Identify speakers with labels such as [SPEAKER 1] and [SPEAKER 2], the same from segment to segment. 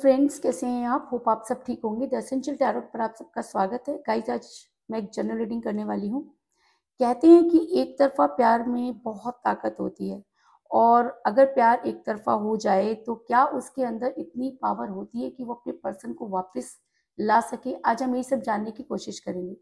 [SPEAKER 1] Friends, कैसे हैं आप? होप आप सब ठीक होंगे। द एसेंशियल टैरोट पर आप सबका स्वागत है। गाइस, आज मैं एक जनरल रीडिंग करने वाली हूँ। कहते हैं कि एक तरफा प्यार में बहुत ताकत होती है, और अगर प्यार एक तरफा हो जाए तो क्या उसके अंदर इतनी पावर होती है कि वो अपने पर्सन को वापस ला सके। आज हम ये सब जानने की कोशिश करेंगे।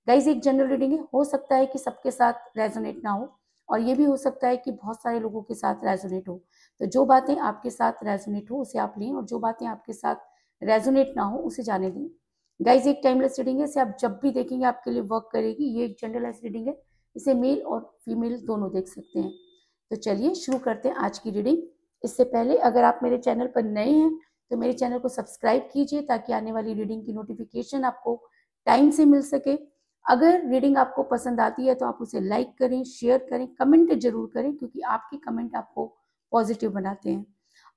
[SPEAKER 1] गाइस, एक जनरल रीडिंग है, हो सकता है कि सबके साथ रेजोनेट ना हो, और ये भी हो सकता है कि बहुत सारे लोगों के साथ रेजोनेट हो। तो जो बातें आपके साथ रेजोनेट हो उसे आप लें, और जो बातें आपके साथ रेजोनेट ना हो उसे जाने दें। गाइस, एक टाइमलेस रीडिंग है, इसे आप जब भी देखेंगे आपके लिए वर्क करेगी। ये एक जनरलाइज रीडिंग है, इसे मेल और फीमेल दोनों देख सकते हैं। तो चलिए शुरू करते हैं आज की रीडिंग। इससे पहले अगर आप मेरे चैनल पर नए हैं तो मेरे चैनल को सब्सक्राइब कीजिए, ताकि आने वाली रीडिंग की नोटिफिकेशन आपको टाइम से मिल सके। अगर रीडिंग आपको पसंद आती है तो आप उसे लाइक करें, शेयर करें, कमेंट जरूर करें, क्योंकि आपके कमेंट आपको पॉजिटिव बनाते हैं।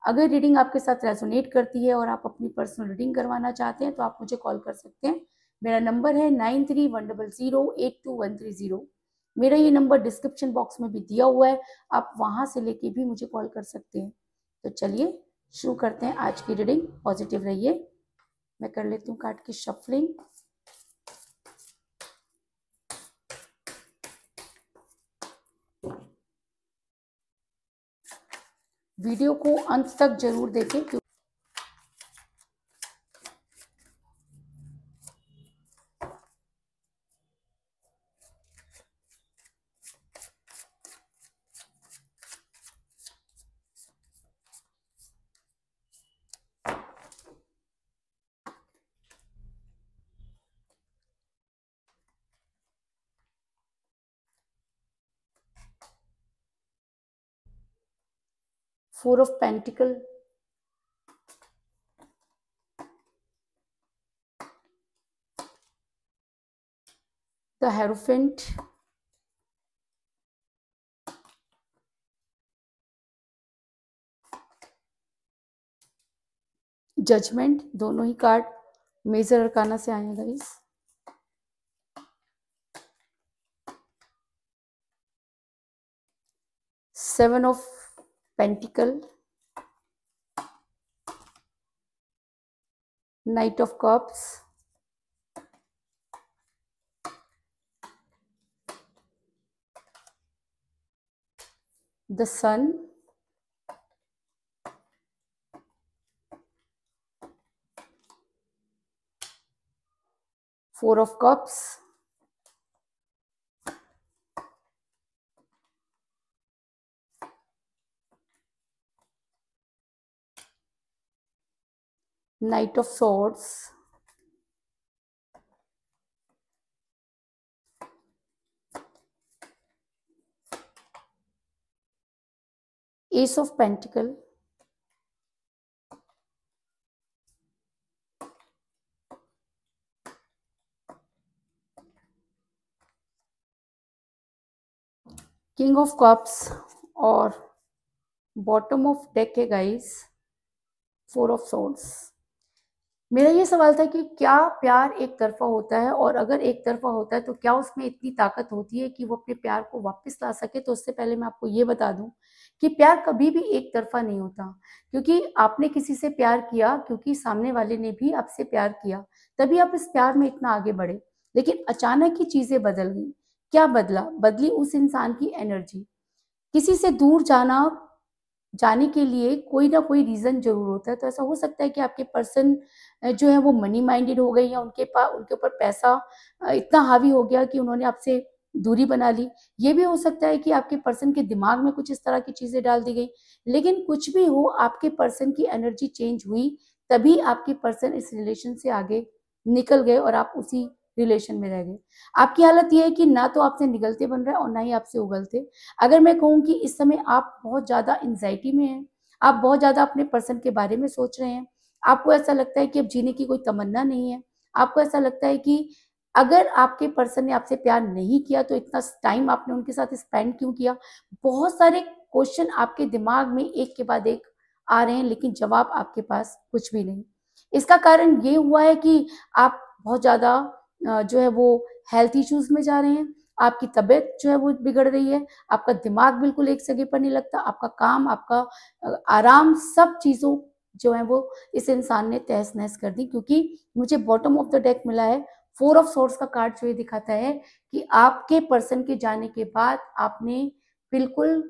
[SPEAKER 1] अगर रीडिंग आपके साथ रेजोनेट करती है और आप अपनी पर्सनल रीडिंग करवाना चाहते हैं तो आप मुझे कॉल कर सकते हैं। मेरा नंबर है 9310082130। मेरा ये नंबर डिस्क्रिप्शन बॉक्स में भी दिया हुआ है, आप वहां से लेके भी मुझे कॉल कर सकते हैं। तो चलिए शुरू करते हैं आज की रीडिंग। पॉजिटिव रहिए। मैं कर लेती हूँ कार्ड की शफलिंग। वीडियो को अंत तक जरूर देखें, क्योंकि 4 of Pentacle, the Hierophant, judgement. दोनों ही कार्ड मेजर अरकाना से आए हैं guys. Seven of pentacle, knight of cups, the sun, four of cups, knight of swords, ace of pentacle, king of cups, और बॉटम ऑफ डेक है guys, four of swords. मेरा ये सवाल था कि क्या प्यार एक तरफा होता है, और अगर एक तरफा होता है तो क्या उसमें इतनी ताकत होती है कि वो अपने प्यार को वापस ला सके। तो उससे पहले मैं आपको ये बता दूं कि प्यार कभी भी एक तरफा नहीं होता, क्योंकि आपने किसी से प्यार किया, क्योंकि सामने वाले ने भी आपसे प्यार किया, तभी आप इस प्यार में इतना आगे बढ़े। लेकिन अचानक ही चीजें बदल गई। क्या बदला? बदली उस इंसान की एनर्जी। किसी से दूर जाने के लिए कोई ना कोई रीजन जरूर होता है। तो ऐसा हो सकता है कि आपके पर्सन जो है वो मनी माइंडेड हो गई, या उनके ऊपर पैसा इतना हावी हो गया कि उन्होंने आपसे दूरी बना ली। ये भी हो सकता है कि आपके पर्सन के दिमाग में कुछ इस तरह की चीजें डाल दी गई। लेकिन कुछ भी हो, आपके पर्सन की एनर्जी चेंज हुई, तभी आपके पर्सन इस रिलेशन से आगे निकल गए और आप उसी रिलेशन में रह गए। आपकी हालत यह है कि ना तो आपसे निगलते बन रहा है और ना ही आपसे उगलते। अगर मैं कहूँ कि इस समय आप बहुत ज़्यादा एंजाइटी में हैं, आप बहुत ज़्यादा अपने पर्सन के बारे में सोच रहे हैं, आपको ऐसा लगता है कि अब जीने की कोई तमन्ना नहीं है, आपको ऐसा लगता है कि अगर आपके पर्सन ने आपसे प्यार नहीं किया तो इतना टाइम आपने उनके साथ स्पेंड क्यों किया। बहुत सारे क्वेश्चन आपके दिमाग में एक के बाद एक आ रहे हैं, लेकिन जवाब आपके पास कुछ भी नहीं। इसका कारण ये हुआ है कि आप बहुत ज़्यादा जो है वो हेल्थ इश्यूज में जा रहे हैं, आपकी तबीयत जो है वो बिगड़ रही है, आपका दिमाग बिल्कुल एक जगह पर नहीं लगता, आपका काम, आपका आराम, सब चीज़ों जो है वो इस इंसान ने तहस नहस कर दी, क्योंकि मुझे बॉटम ऑफ द डेक मिला है। 4 ऑफ सोर्ड्स का कार्ड जो ये दिखाता है कि आपके पर्सन के जाने के बाद आपने बिल्कुल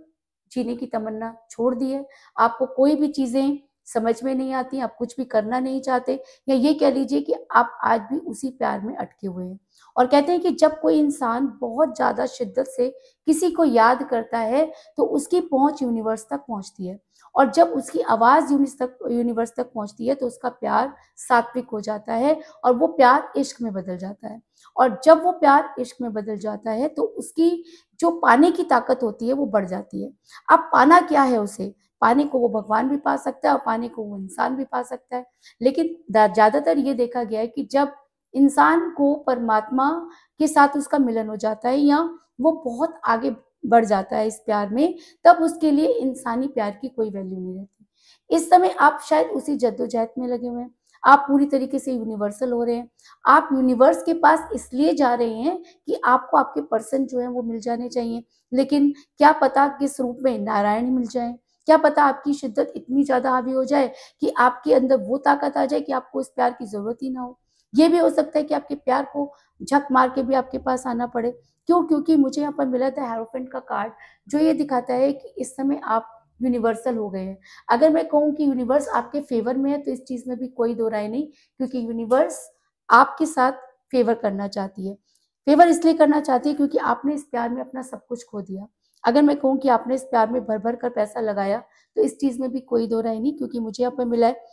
[SPEAKER 1] जीने की तमन्ना छोड़ दी है। आपको कोई भी चीजें समझ में नहीं आती, आप कुछ भी करना नहीं चाहते, या ये कह लीजिए कि आप आज भी उसी प्यार में अटके हुए हैं। और कहते हैं कि जब कोई इंसान बहुत ज्यादा शिद्दत से किसी को याद करता है तो उसकी पहुंच यूनिवर्स तक पहुंचती है, और जब उसकी आवाज यूनिवर्स तक पहुंचती है तो उसका प्यार सात्विक हो जाता है और वो प्यार इश्क में बदल जाता है। और जब वो प्यार इश्क में बदल जाता है तो उसकी जो पाने की ताकत होती है वो बढ़ जाती है। अब पाना क्या है उसे? पाने को वो भगवान भी पा सकता है और पाने को वो इंसान भी पा सकता है। लेकिन ज्यादातर ये देखा गया है कि जब इंसान को परमात्मा के साथ उसका मिलन हो जाता है या वो बहुत आगे बढ़ जाता है इस प्यार में, तब उसके लिए इंसानी प्यार की कोई वैल्यू नहीं रहती। इस समय आप शायद उसी जद्दोजहद में लगे हुए हैं। आप पूरी तरीके से यूनिवर्सल हो रहे हैं। आप यूनिवर्स के पास इसलिए जा रहे हैं कि आपको आपके पर्सन जो है वो मिल जाने चाहिए, लेकिन क्या पता किस रूप में नारायण मिल जाए। क्या पता आपकी शिद्दत इतनी ज्यादा हावी हो जाए कि आपके अंदर वो ताकत आ जाए कि आपको इस प्यार की जरूरत ही ना हो। ये भी हो सकता है कि आपके प्यार को झक मार के भी आपके पास आना पड़े। क्यों? क्योंकि मुझे यहाँ पर मिला था हेरोफेंट का कार्ड, जो ये दिखाता है कि इस समय आप यूनिवर्सल हो गए हैं। अगर मैं कहूँ कि यूनिवर्स आपके फेवर में है तो इस चीज में भी कोई दो राय नहीं, क्योंकि यूनिवर्स आपके साथ फेवर करना चाहती है। फेवर इसलिए करना चाहती है क्योंकि आपने इस प्यार में अपना सब कुछ खो दिया। अगर मैं कहूँ कि आपने इस प्यार में भर भर कर पैसा लगाया तो इस चीज में भी कोई दो राय नहीं, क्योंकि मुझे यहाँ पर मिला है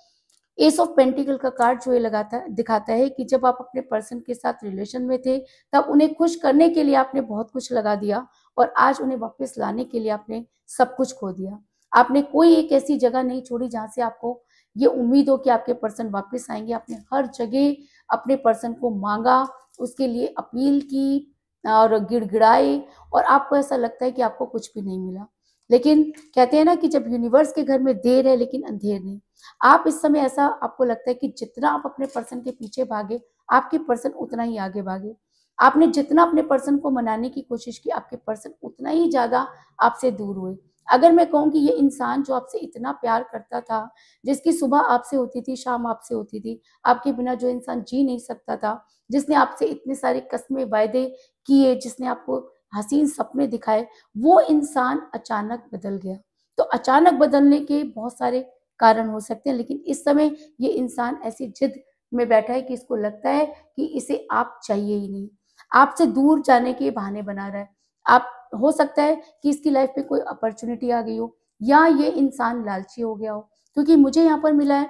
[SPEAKER 1] एस ऑफ पेंटिकल का कार्ड, जो ये लगाता दिखाता है कि जब आप अपने पर्सन के साथ रिलेशन में थे तब उन्हें खुश करने के लिए आपने बहुत कुछ लगा दिया, और आज उन्हें वापस लाने के लिए आपने सब कुछ खो दिया। आपने कोई एक ऐसी जगह नहीं छोड़ी जहां से आपको ये उम्मीद हो कि आपके पर्सन वापस आएंगे। आपने हर जगह अपने पर्सन को मांगा, उसके लिए अपील की और गिड़गिड़ाए, और आपको ऐसा लगता है कि आपको कुछ भी नहीं मिला। लेकिन कहते हैं ना कि जब यूनिवर्स के घर में देर है लेकिन अंधेर नहीं। आप इस समय ऐसा आपको लगता है कि जितना आप अपने पर्सन के पीछे भागे, आपके पर्सन उतना ही आगे भागे। आपने जितना अपने पर्सन को मनाने की कोशिश की, आपके पर्सन उतना ही ज्यादा आपसे दूर हुए। अगर मैं कहूँ कि ये इंसान जो आपसे इतना प्यार करता था, जिसकी सुबह आपसे होती थी, शाम आपसे होती थी, आपके बिना जो इंसान जी नहीं सकता था, जिसने आपसे इतने सारे कस्में वायदे किए, जिसने आपको हसीन सपने दिखाए, वो इंसान अचानक बदल गया। तो अचानक बदलने के बहुत सारे कारण हो सकते हैं, लेकिन इस समय ये इंसान ऐसी जिद में बैठा है कि इसको लगता है कि इसे आप चाहिए ही नहीं। आपसे दूर जाने के बहाने बना रहा है। आप हो सकता है कि इसकी लाइफ में कोई अपॉर्चुनिटी आ गई हो, या ये इंसान लालची हो गया हो, क्योंकि मुझे यहाँ पर मिला है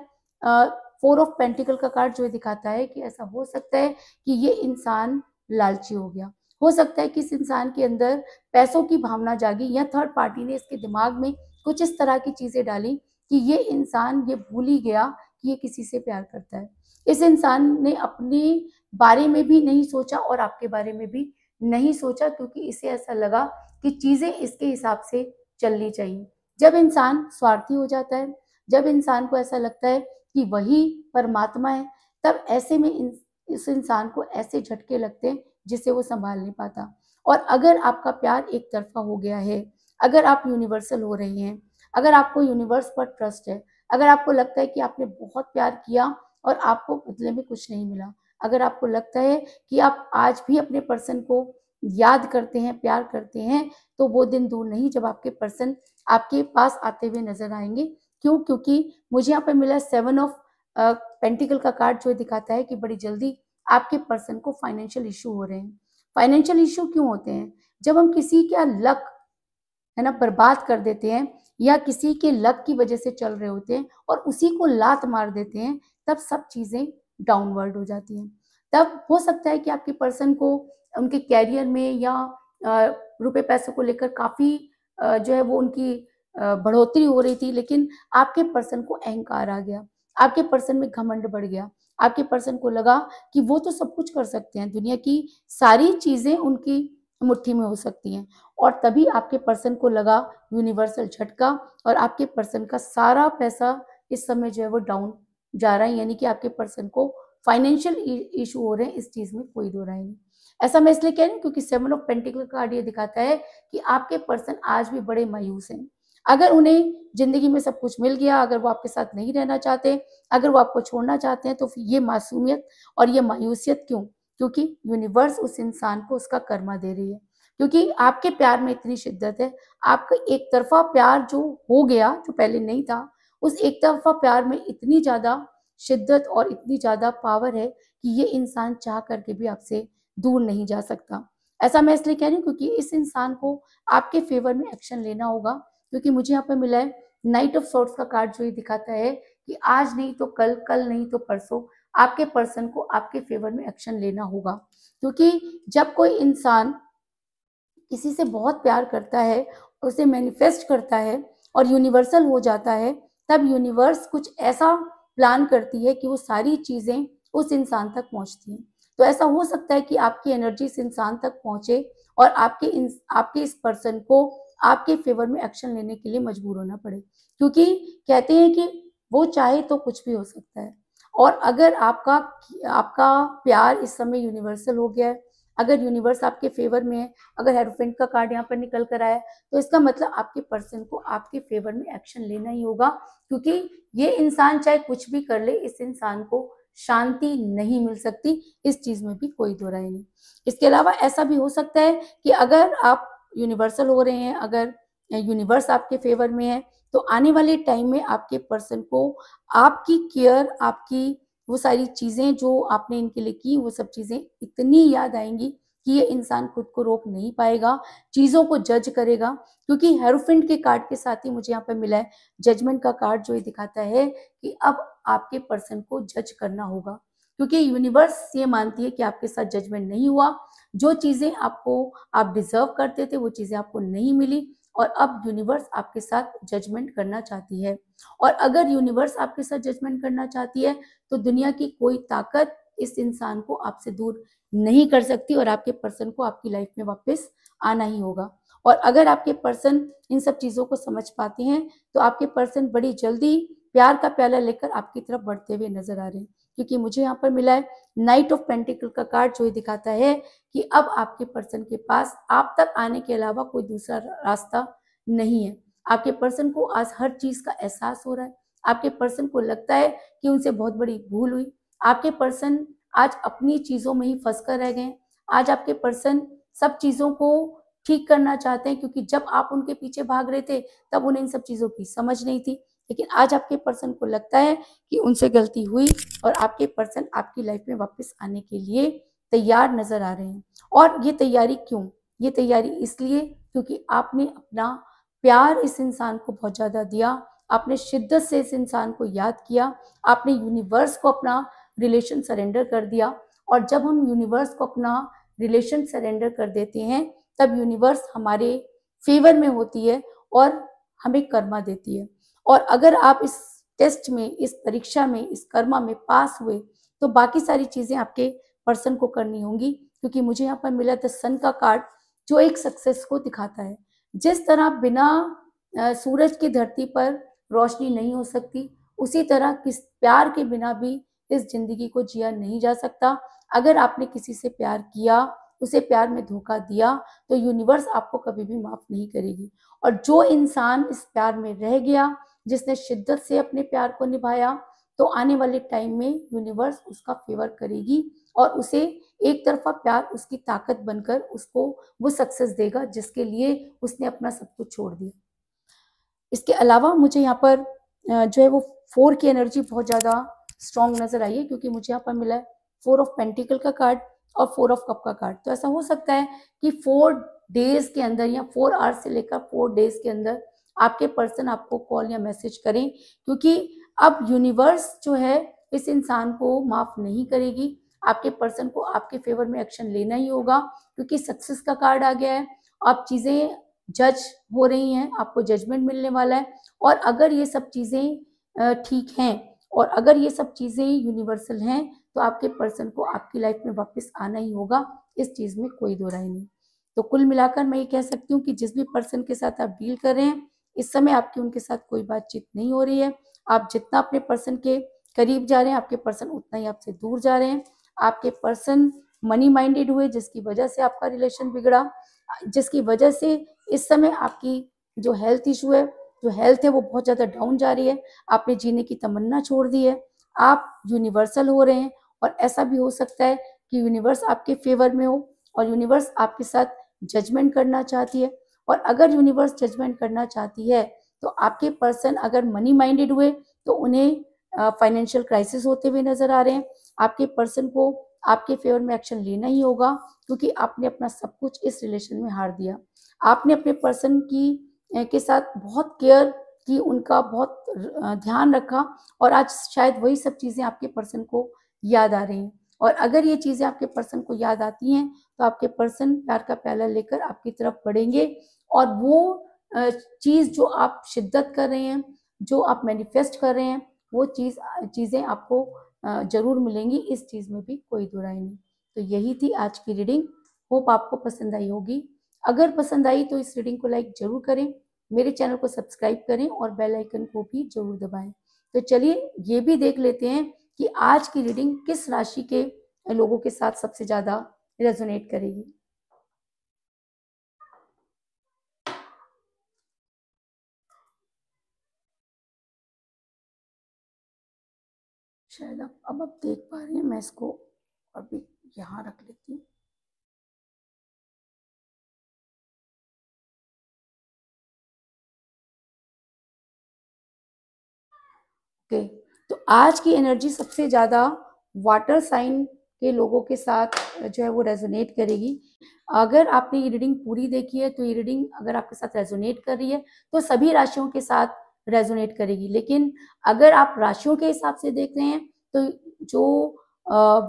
[SPEAKER 1] 4 ऑफ पेंटिकल का कार्ड, जो दिखाता है कि ऐसा हो सकता है कि ये इंसान लालची हो गया। हो सकता है कि इस इंसान के अंदर पैसों की भावना जागी, या थर्ड पार्टी ने इसके दिमाग में कुछ इस तरह की चीजें डाली कि ये इंसान ये भूल ही गया कि ये किसी से प्यार करता है। इस इंसान ने अपने बारे में भी नहीं सोचा और आपके बारे में भी नहीं सोचा, क्योंकि इसे ऐसा लगा कि चीजें इसके हिसाब से चलनी चाहिए। जब इंसान स्वार्थी हो जाता है, जब इंसान को ऐसा लगता है कि वही परमात्मा है, तब ऐसे में इस इंसान को ऐसे झटके लगते हैं जिसे वो संभाल नहीं पाता। और अगर आपका प्यार एक तरफा हो गया है, अगर आप यूनिवर्सल हो रहे हैं, अगर आपको यूनिवर्स पर ट्रस्ट है, अगर आपको लगता है कि आपने बहुत प्यार किया और आपको बदले में कुछ नहीं मिला, अगर आपको लगता है कि आप आज भी अपने पर्सन को याद करते हैं, प्यार करते हैं, तो वो दिन दूर नहीं जब आपके पर्सन आपके पास आते हुए नजर आएंगे। क्यों? क्योंकि मुझे यहाँ पे मिला 7 ऑफ पेंटिकल का कार्ड, जो दिखाता है कि बड़ी जल्दी आपके पर्सन को फाइनेंशियल इशू हो रहे हैं। फाइनेंशियल इशू क्यों होते हैं? जब हम किसी का लक है ना बर्बाद कर देते हैं, या किसी के लक की वजह से चल रहे होते हैं और उसी को लात मार देते हैं, तब सब चीजें डाउनवर्ड हो जाती हैं। तब हो सकता है कि आपके पर्सन को उनके कैरियर में या रुपए पैसों को लेकर काफी जो है वो उनकी बढ़ोतरी हो रही थी, लेकिन आपके पर्सन को अहंकार आ गया, आपके पर्सन में घमंड बढ़ गया। आपके पर्सन को लगा कि वो तो सब कुछ कर सकते हैं, दुनिया की सारी चीजें उनकी मुट्ठी में हो सकती हैं, और तभी आपके पर्सन को लगा यूनिवर्सल झटका, और आपके पर्सन का सारा पैसा इस समय जो है वो डाउन जा रहा है, यानी कि आपके पर्सन को फाइनेंशियल इशू हो रहे हैं। इस चीज में कोई दो राय नहीं। ऐसा मैं इसलिए कह रही हूँ क्योंकि 7 ऑफ पेंटिकल कार्ड ये दिखाता है कि आपके पर्सन आज भी बड़े मायूस हैं, अगर उन्हें जिंदगी में सब कुछ मिल गया, अगर वो आपके साथ नहीं रहना चाहते, अगर वो आपको छोड़ना चाहते हैं, तो फिर ये मासूमियत और ये मायूसियत क्यों? क्योंकि यूनिवर्स उस इंसान को उसका कर्मा दे रही है, क्योंकि आपके प्यार में इतनी शिद्दत है। आपका एक तरफा प्यार जो हो गया, जो पहले नहीं था, उस एक तरफा प्यार में इतनी ज्यादा शिद्दत और इतनी ज्यादा पावर है कि ये इंसान चाह करके भी आपसे दूर नहीं जा सकता। ऐसा मैं इसलिए कह रही हूँ क्योंकि इस इंसान को आपके फेवर में एक्शन लेना होगा, क्योंकि मुझे यहाँ पर मिला है नाइट ऑफ सॉर्ड्स का कार्ड, जो ये दिखाता है कि आज नहीं तो कल, कल नहीं तो परसों आपके पर्सन को आपके फेवर में एक्शन लेना होगा। क्योंकि जब कोई इंसान किसी से बहुत प्यार करता है, उसे मैनिफेस्ट करता है और यूनिवर्सल हो जाता है, तब यूनिवर्स कुछ ऐसा प्लान करती है कि वो सारी चीजें उस इंसान तक पहुंचती हैं। तो ऐसा हो सकता है कि आपकी एनर्जी इस इंसान तक पहुंचे और आपके इस पर्सन को आपके फेवर में एक्शन लेने के लिए मजबूर होना पड़े, क्योंकि कहते हैं कि वो चाहे तो कुछ भी हो सकता है। और अगर आपका आपका प्यार इस समय यूनिवर्सल हो गया है, अगर यूनिवर्स आपके फेवर में है, अगर हेरोफेंट का कार्ड यहाँ पर निकल कर आया है, तो इसका मतलब आपके पर्सन को आपके फेवर में एक्शन लेना ही होगा, क्योंकि ये इंसान चाहे कुछ भी कर ले, इस इंसान को शांति नहीं मिल सकती। इस चीज में भी कोई दो राय नहीं। इसके अलावा ऐसा भी हो सकता है कि अगर आप यूनिवर्सल हो रहे हैं, अगर यूनिवर्स आपके फेवर में है, तो आने वाले टाइम में आपके पर्सन को आपकी केयर, आपकी वो सारी चीजें जो आपने इनके लिए की, वो सब चीजें इतनी याद आएंगी कि ये इंसान खुद को रोक नहीं पाएगा, चीजों को जज करेगा। क्योंकि हेरोफेंट के कार्ड के साथ ही मुझे यहाँ पर मिला है जजमेंट का कार्ड, जो ये दिखाता है कि अब आपके पर्सन को जज करना होगा, क्योंकि यूनिवर्स ये मानती है कि आपके साथ जजमेंट नहीं हुआ, जो चीजें आपको आप डिजर्व करते थे वो चीजें आपको नहीं मिली, और अब यूनिवर्स आपके साथ जजमेंट करना चाहती है। और अगर यूनिवर्स आपके साथ जजमेंट करना चाहती है, तो दुनिया की कोई ताकत इस इंसान को आपसे दूर नहीं कर सकती, और आपके पर्सन को आपकी लाइफ में वापस आना ही होगा। और अगर आपके पर्सन इन सब चीजों को समझ पाते हैं, तो आपके पर्सन बड़ी जल्दी प्यार का प्याला लेकर आपकी तरफ बढ़ते हुए नजर आ रहे हैं। क्योंकि मुझे यहाँ पर मिला है नाइट ऑफ पेंटिकल का कार्ड, जो ये दिखाता है कि अब आपके पर्सन के पास आप तक आने के अलावा कोई दूसरा रास्ता नहीं है। आपके पर्सन को आज हर चीज का एहसास हो रहा है। आपके पर्सन को लगता है कि उनसे बहुत बड़ी भूल हुई। आपके पर्सन आज अपनी चीजों में ही फंस कर रह गए। आज आपके पर्सन सब चीजों को ठीक करना चाहते हैं, क्योंकि जब आप उनके पीछे भाग रहे थे तब उन्हें इन सब चीजों की समझ नहीं थी। लेकिन आज आपके पर्सन को लगता है कि उनसे गलती हुई, और आपके पर्सन आपकी लाइफ में वापस आने के लिए तैयार नजर आ रहे हैं। और ये तैयारी क्यों? ये तैयारी इसलिए क्योंकि आपने अपना प्यार इस इंसान को बहुत ज्यादा दिया, आपने शिद्दत से इस इंसान को याद किया, आपने यूनिवर्स को अपना रिलेशन सरेंडर कर दिया। और जब हम यूनिवर्स को अपना रिलेशन सरेंडर कर देते हैं, तब यूनिवर्स हमारे फेवर में होती है और हमें कर्मा देती है। और अगर आप इस टेस्ट में, इस परीक्षा में, इस कर्मा में पास हुए, तो बाकी सारी चीजें आपके पर्सन को करनी होंगी। क्योंकि मुझे यहाँ पर मिला द सन का कार्ड, जो एक सक्सेस को दिखाता है। जिस तरह बिना सूरज की धरती पर रोशनी नहीं हो सकती, उसी तरह किस प्यार के बिना भी इस जिंदगी को जिया नहीं जा सकता। अगर आपने किसी से प्यार किया, उसे प्यार में धोखा दिया, तो यूनिवर्स आपको कभी भी माफ नहीं करेगी। और जो इंसान इस प्यार में रह गया, जिसने शिद्दत से अपने प्यार को निभाया, तो आने वाले टाइम में यूनिवर्स उसका फेवर करेगी और उसे एक तरफा प्यार उसकी ताकत बनकर उसको वो सक्सेस देगा जिसके लिए उसने अपना सब कुछ छोड़ दिया। इसके अलावा मुझे यहाँ पर जो है वो 4 की एनर्जी बहुत ज़्यादा स्ट्रॉन्ग नजर आई है, क्योंकि मुझे यहाँ पर मिला है 4 ऑफ पेंटिकल का कार्ड और 4 ऑफ कप का कार्ड। तो ऐसा हो सकता है कि 4 डेज के अंदर या 4 आवर्स से लेकर 4 डेज के अंदर आपके पर्सन आपको कॉल या मैसेज करें, क्योंकि अब यूनिवर्स जो है इस इंसान को माफ नहीं करेगी। आपके पर्सन को आपके फेवर में एक्शन लेना ही होगा, क्योंकि सक्सेस का कार्ड आ गया है। अब चीजें जज हो रही हैं, आपको जजमेंट मिलने वाला है। और अगर ये सब चीजें ठीक हैं, और अगर ये सब चीजें यूनिवर्सल हैं, तो आपके पर्सन को आपकी लाइफ में वापस आना ही होगा। इस चीज में कोई दो राय नहीं। तो कुल मिलाकर मैं ये कह सकती हूँ कि जिस भी पर्सन के साथ आप डील कर रहे हैं, इस समय आपकी उनके साथ कोई बातचीत नहीं हो रही है। आप जितना अपने पर्सन के करीब जा रहे हैं, आपके पर्सन उतना ही आपसे दूर जा रहे हैं। आपके पर्सन मनी माइंडेड हुए, जिसकी वजह से आपका रिलेशन बिगड़ा, जिसकी वजह से इस समय आपकी जो हेल्थ इशू है, जो हेल्थ है वो बहुत ज़्यादा डाउन जा रही है, आपने जीने की तमन्ना छोड़ दी है, आप यूनिवर्सल हो रहे हैं। और ऐसा भी हो सकता है कि यूनिवर्स आपके फेवर में हो और यूनिवर्स आपके साथ जजमेंट करना चाहती है। और अगर यूनिवर्स जजमेंट करना चाहती है तो आपके पर्सन अगर मनी माइंडेड हुए तो उन्हें फाइनेंशियल क्राइसिस होते हुए नजर आ रहे हैं। आपके पर्सन को आपके फेवर में एक्शन लेना ही होगा, क्योंकि आपने अपना सब कुछ इस रिलेशन में हार दिया। आपने अपने पर्सन की के साथ बहुत केयर की, उनका बहुत ध्यान रखा, और आज शायद वही सब चीज़ें आपके पर्सन को याद आ रही हैं। और अगर ये चीज़ें आपके पर्सन को याद आती हैं तो आपके पर्सन प्यार का प्याला लेकर आपकी तरफ बढ़ेंगे, और वो चीज़ जो आप शिद्दत कर रहे हैं, जो आप मैनिफेस्ट कर रहे हैं, वो चीज़ें आपको ज़रूर मिलेंगी। इस चीज़ में भी कोई दो राय नहीं। तो यही थी आज की रीडिंग। होप आपको पसंद आई होगी। अगर पसंद आई तो इस रीडिंग को लाइक ज़रूर करें, मेरे चैनल को सब्सक्राइब करें और बेल आइकन को भी ज़रूर दबाएं। तो चलिए ये भी देख लेते हैं कि आज की रीडिंग किस राशि के लोगों के साथ सबसे ज़्यादा रेजोनेट करेगी। शायद अब देख पा रहे हैं, मैं इसको अभी यहाँ रख लेती हूँ। ओके, तो आज की एनर्जी सबसे ज़्यादा वाटर साइन के लोगों के साथ जो है वो रेजोनेट करेगी। अगर आपने ये रीडिंग पूरी देखी है तो ये रीडिंग अगर आपके साथ रेजोनेट कर रही है तो सभी राशियों के साथ रेजोनेट करेगी। लेकिन अगर आप राशियों के हिसाब से देख रहे हैं तो जो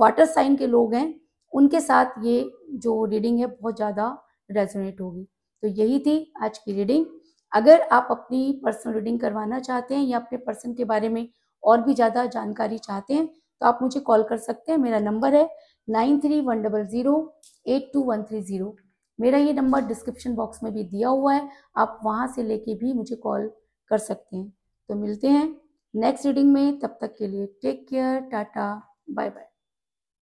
[SPEAKER 1] वाटर साइन के लोग हैं उनके साथ ये जो रीडिंग है बहुत ज़्यादा रेजोनेट होगी। तो यही थी आज की रीडिंग। अगर आप अपनी पर्सनल रीडिंग करवाना चाहते हैं या अपने पर्सन के बारे में और भी ज़्यादा जानकारी चाहते हैं तो आप मुझे कॉल कर सकते हैं। मेरा नंबर है 9310082130। मेरा ये नंबर डिस्क्रिप्शन बॉक्स में भी दिया हुआ है, आप वहाँ से लेके भी मुझे कॉल कर सकते हैं। तो मिलते हैं नेक्स्ट रीडिंग में, तब तक के लिए टेक केयर, टाटा, बाय बाय।